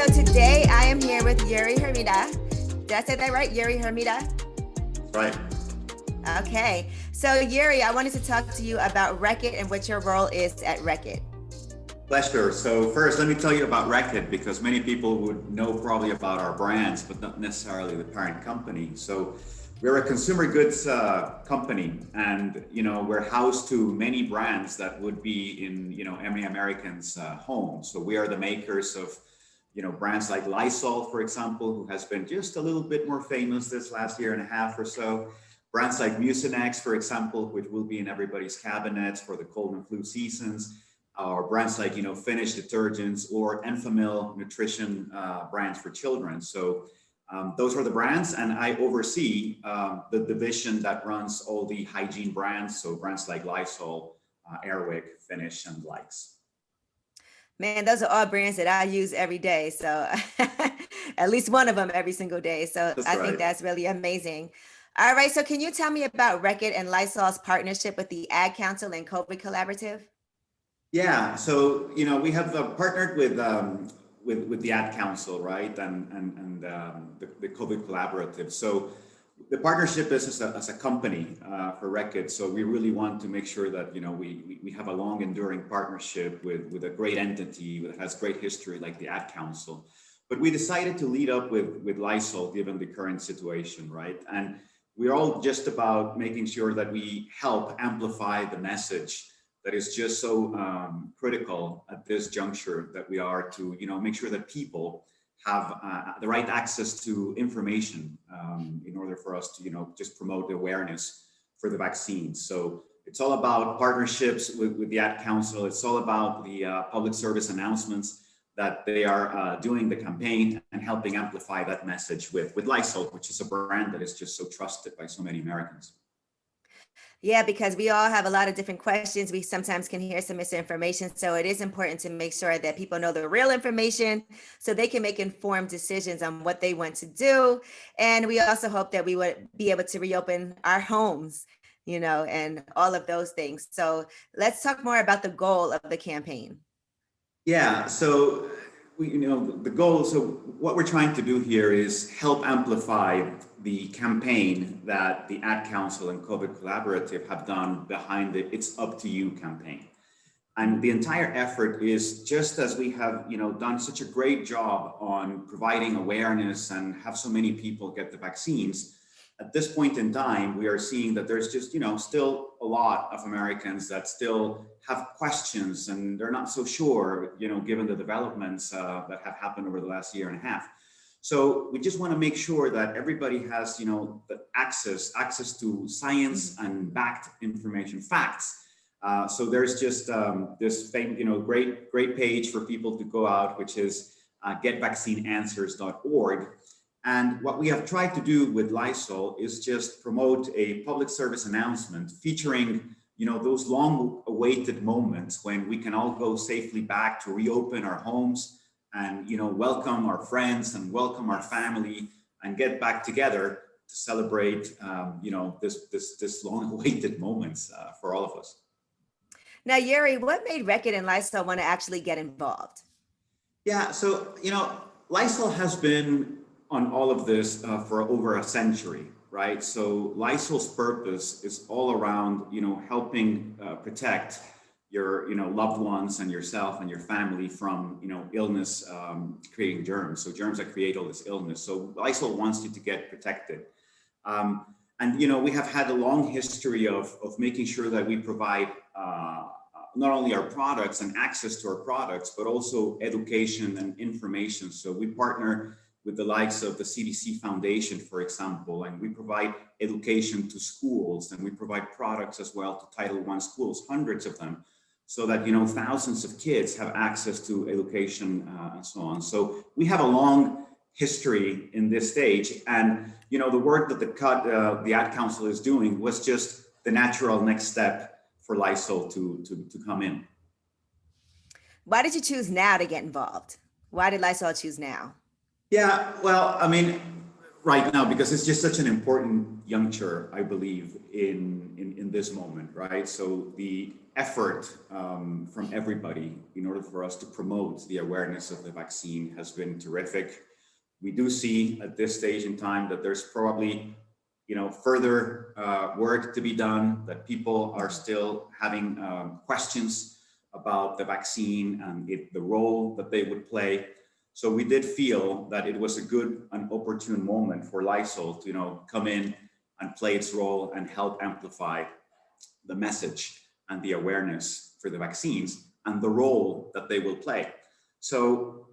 so today I am here with Yuri Hermida. Did I say that right? Yuri Hermida? Right. Okay. So Yuri, I wanted to talk to you about Reckitt and what your role is at Reckitt. Pleasure. So first, let me tell you about Reckitt, because many people would know probably about our brands, but not necessarily the parent company. So we're a consumer goods company, and we're housed to many brands that would be in every American's home. So we are the makers of brands like Lysol, for example, who has been just a little bit more famous this last year and a half or so. Brands like Mucinex, for example, which will be in everybody's cabinets for the cold and flu seasons. Or brands like Finish detergents, or Enfamil nutrition brands for children. So those are the brands, and I oversee the division that runs all the hygiene brands. So brands like Lysol, Airwick, Finish, and likes. Man, those are all brands that I use every day. So at least one of them every single day. So That's I right. think that's really amazing. All right. So can you tell me about Reckitt and Lysol's partnership with the Ad Council and COVID Collaborative? Yeah, so we have partnered with the Ad Council, right, and the COVID Collaborative. So the partnership is as a company for Reckitt. So we really want to make sure that we have a long enduring partnership with a great entity that has great history like the Ad Council. But we decided to lead up with Lysol given the current situation, right? And we're all just about making sure that we help amplify the message that is just so critical at this juncture that we are to, make sure that people have the right access to information in order for us to, just promote the awareness for the vaccines. So it's all about partnerships with the Ad Council. It's all about the public service announcements that they are doing the campaign and helping amplify that message with Lysol, which is a brand that is just so trusted by so many Americans. Yeah, because we all have a lot of different questions. We sometimes can hear some misinformation. So it is important to make sure that people know the real information so they can make informed decisions on what they want to do. And we also hope that we would be able to reopen our homes, and all of those things. So let's talk more about the goal of the campaign. Yeah, so the goal, so what we're trying to do here is help amplify the campaign that the Ad Council and COVID Collaborative have done behind the It's Up to You campaign. And the entire effort is just as we have, done such a great job on providing awareness and have so many people get the vaccines. At this point in time, we are seeing that there's just, still a lot of Americans that still have questions and they're not so sure, given the developments that have happened over the last year and a half. So we just want to make sure that everybody has, the access to science and backed information, facts. So there's just this great page for people to go out, which is getvaccineanswers.org. And what we have tried to do with Lysol is just promote a public service announcement featuring, those long awaited moments when we can all go safely back to reopen our homes and, welcome our friends and welcome our family and get back together to celebrate, this long awaited moments for all of us. Now, Yuri, what made Reckitt and Lysol want to actually get involved? Yeah, so, Lysol has been on all of this for over a century, right? So Lysol's purpose is all around, helping protect your, loved ones and yourself and your family from, illness creating germs. So germs that create all this illness. So Lysol wants you to get protected. And, we have had a long history of making sure that we provide not only our products and access to our products, but also education and information. So we partner with the likes of the CDC Foundation, for example, and we provide education to schools, and we provide products as well to Title I schools, hundreds of them, so that thousands of kids have access to education and so on. So we have a long history in this stage, and the work that the Ad Council is doing was just the natural next step for Lysol to come in. Why did you choose now to get involved? Why did Lysol choose now? Yeah, well, I mean, right now, because it's just such an important juncture, I believe, in this moment, right? So the effort from everybody in order for us to promote the awareness of the vaccine has been terrific. We do see at this stage in time that there's probably, further work to be done, that people are still having questions about the vaccine and the role that they would play. So we did feel that it was a good and opportune moment for Lysol to, come in and play its role and help amplify the message and the awareness for the vaccines and the role that they will play. So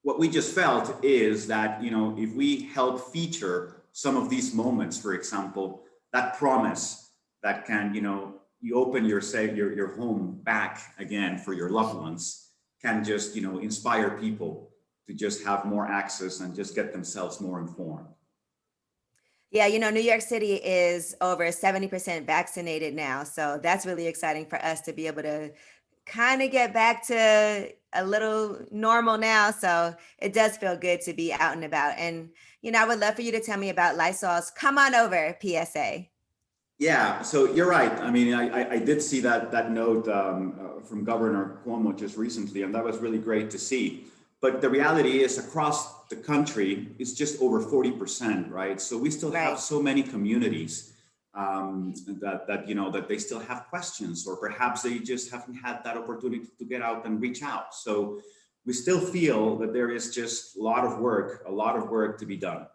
what we just felt is that, if we help feature some of these moments, for example, that promise that can, you open your home back again for your loved ones, can just, inspire people to just have more access and just get themselves more informed. Yeah, New York City is over 70% vaccinated now. So that's really exciting for us to be able to kind of get back to a little normal now. So it does feel good to be out and about. And, I would love for you to tell me about Lysol's Come On Over PSA. Yeah, so you're right. I mean, I did see that note from Governor Cuomo just recently, and that was really great to see. But the reality is, across the country, it's just over 40%, right? So we still have Right. so many communities that they still have questions, or perhaps they just haven't had that opportunity to get out and reach out. So we still feel that there is just a lot of work to be done.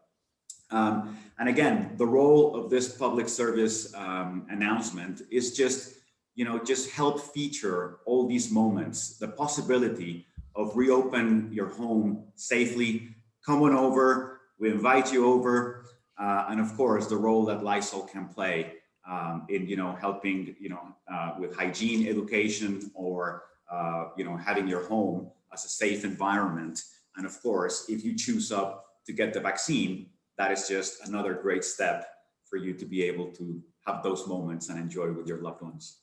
And again, the role of this public service announcement is just help feature all these moments, the possibility of reopen your home safely. Come on over, we invite you over. And of course, the role that Lysol can play in, helping, with hygiene education, or, having your home as a safe environment. And of course, if you choose up to get the vaccine, that is just another great step for you to be able to have those moments and enjoy with your loved ones.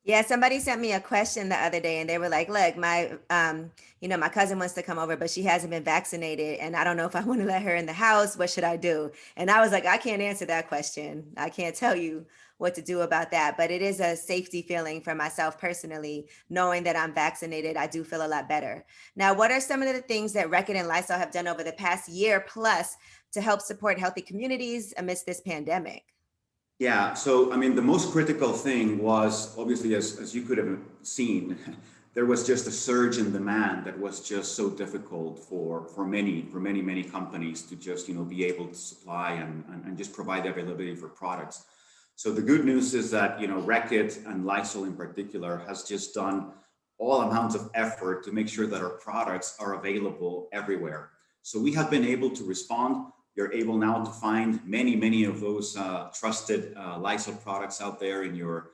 Yeah, somebody sent me a question the other day and they were like, look, my cousin wants to come over, but she hasn't been vaccinated. And I don't know if I want to let her in the house. What should I do? And I was like, I can't answer that question. I can't tell you what to do about that. But it is a safety feeling for myself personally, knowing that I'm vaccinated. I do feel a lot better. Now, what are some of the things that Reckitt and Lysol have done over the past year plus to help support healthy communities amidst this pandemic? Yeah, so I mean, the most critical thing was obviously, as you could have seen, there was just a surge in demand that was just so difficult for many companies to just be able to supply and just provide the availability for products. So the good news is that Reckitt and Lysol in particular has just done all amounts of effort to make sure that our products are available everywhere. So we have been able to respond. You're able now to find many of those trusted Lysol products out there in your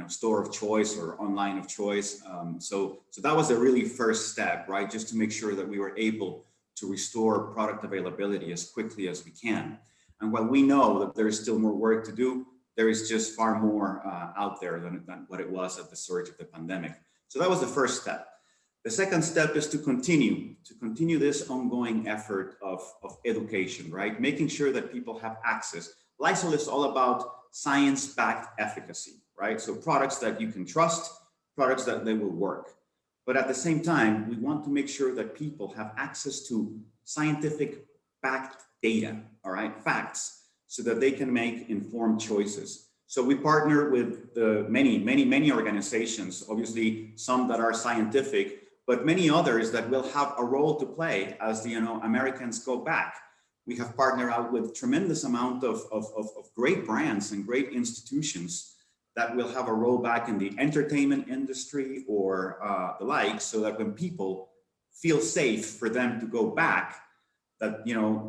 store of choice or online of choice. So that was a really first step, right? Just to make sure that we were able to restore product availability as quickly as we can. And while we know that there is still more work to do, there is just far more out there than what it was at the surge of the pandemic. So that was the first step. The second step is to continue this ongoing effort of education, right? Making sure that people have access. Lysol is all about science-backed efficacy, right? So products that you can trust, products that they will work. But at the same time, we want to make sure that people have access to scientific backed data, all right, facts, so that they can make informed choices. So we partner with the many organizations, obviously some that are scientific, but many others that will have a role to play as the Americans go back. We have partnered out with tremendous amount of great brands and great institutions that will have a role back in the entertainment industry or the like, so that when people feel safe for them to go back, that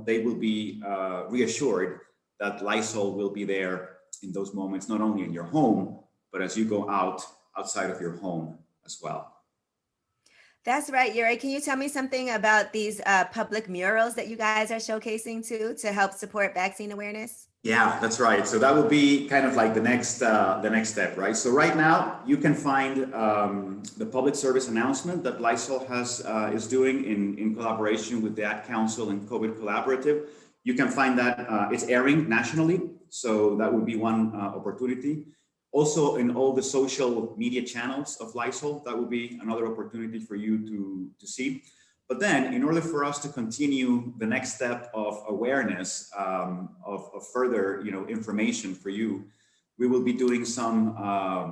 they will be reassured that Lysol will be there in those moments, not only in your home, but as you go outside of your home as well. That's right, Yuri. Can you tell me something about these public murals that you guys are showcasing to help support vaccine awareness? Yeah, that's right. So that would be kind of like the next step, right? So right now you can find the public service announcement that Lysol is doing in collaboration with the Ad Council and COVID Collaborative. You can find that it's airing nationally, so that would be one opportunity. Also, in all the social media channels of Lysol, that would be another opportunity for you to see. But then, in order for us to continue the next step of awareness, of further, information for you, we will be doing some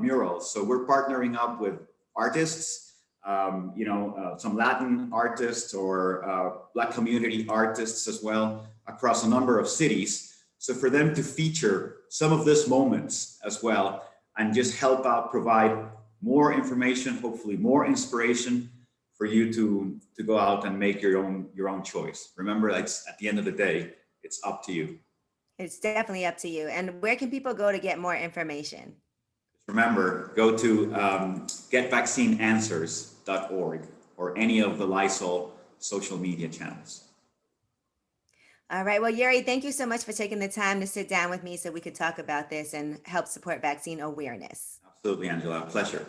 murals. So we're partnering up with artists, some Latin artists or Black community artists as well across a number of cities. So for them to feature some of these moments as well and just help out, provide more information, hopefully more inspiration for you to go out and make your own choice. Remember, it's at the end of the day, it's up to you. It's definitely up to you. And where can people go to get more information? Remember, go to getvaccineanswers.org or any of the Lysol social media channels. All right. Well, Yuri, thank you so much for taking the time to sit down with me so we could talk about this and help support vaccine awareness. Absolutely, Angela. Pleasure.